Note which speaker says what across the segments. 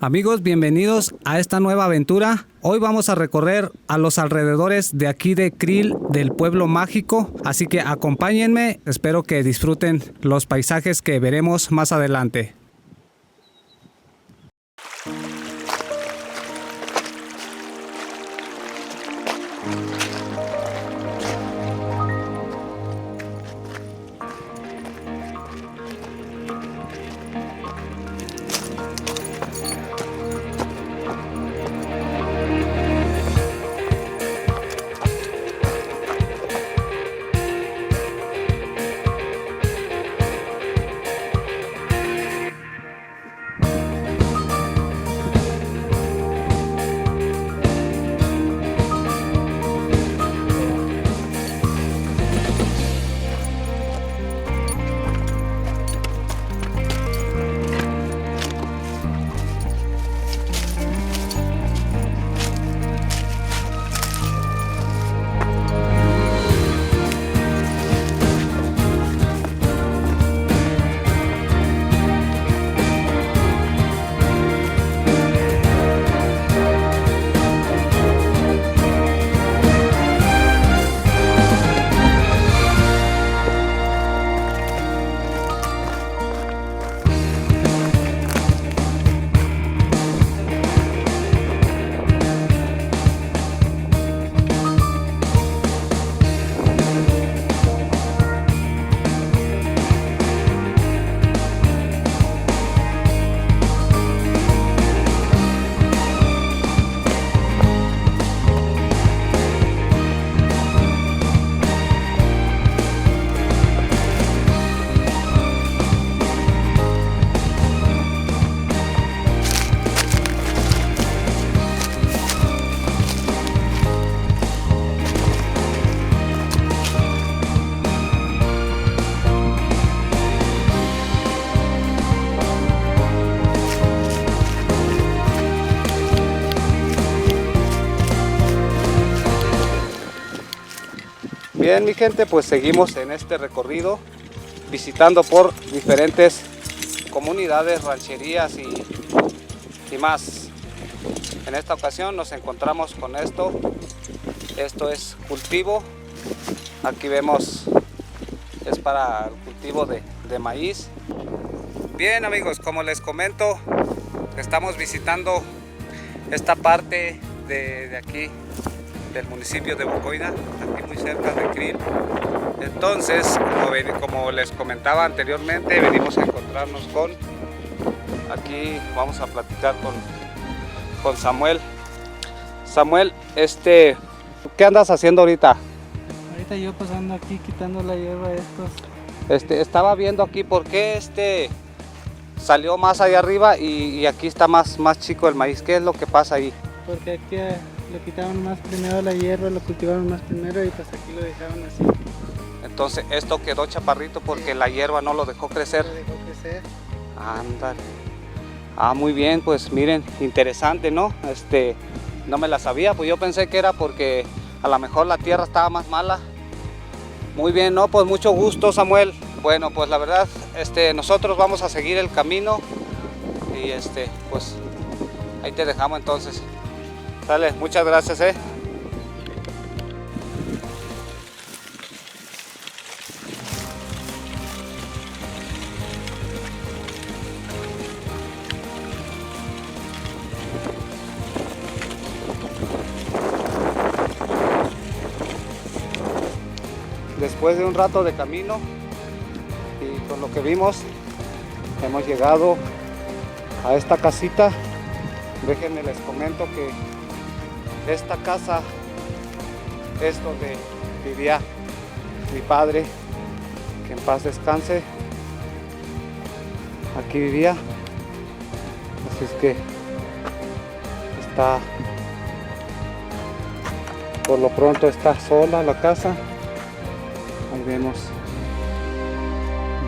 Speaker 1: Amigos, bienvenidos a esta nueva aventura. Hoy vamos a recorrer a los alrededores de aquí de Krill, del pueblo mágico. Así que acompáñenme, espero que disfruten los paisajes que veremos más adelante. Bien, mi gente, pues seguimos en este recorrido visitando por diferentes comunidades, rancherías y más. En esta ocasión nos encontramos con esto. Esto es cultivo. Aquí vemos, es para el cultivo de maíz. Bien, amigos, como les comento, estamos visitando esta parte de aquí del municipio de Bocoina, aquí muy cerca de Krill. Entonces, como les comentaba anteriormente, venimos a encontrarnos con, aquí vamos a platicar con Samuel. Samuel, ¿qué andas haciendo ahorita?
Speaker 2: Ahorita yo pasando aquí quitando la hierba a estos.
Speaker 1: Estaba viendo aquí por qué salió más allá arriba y aquí está más chico el maíz. ¿Qué es lo que pasa ahí?
Speaker 2: Porque aquí le quitaron más primero la hierba, lo cultivaron más primero y pues aquí lo dejaron así.
Speaker 1: Entonces esto quedó chaparrito porque la hierba no lo dejó crecer.
Speaker 2: Lo dejó crecer.
Speaker 1: Ándale. Muy bien, pues miren, interesante, ¿no? No me la sabía, pues yo pensé que era porque a lo mejor la tierra estaba más mala. Muy bien, ¿no? Pues mucho gusto, Samuel. Bueno, pues la verdad, nosotros vamos a seguir el camino y pues ahí te dejamos entonces. Dale, muchas gracias, Después de un rato de camino y con lo que vimos, hemos llegado a esta casita. Déjenme les comento que esta casa es donde vivía mi padre, que en paz descanse. Aquí vivía, así es que por lo pronto está sola la casa. Ahí vemos,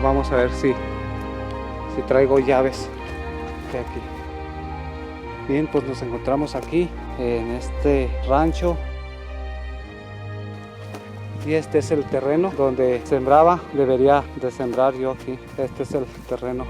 Speaker 1: vamos a ver si traigo llaves de aquí. Bien, pues nos encontramos aquí en este rancho y este es el terreno donde sembraba. Debería de sembrar yo aquí. Este es el terreno.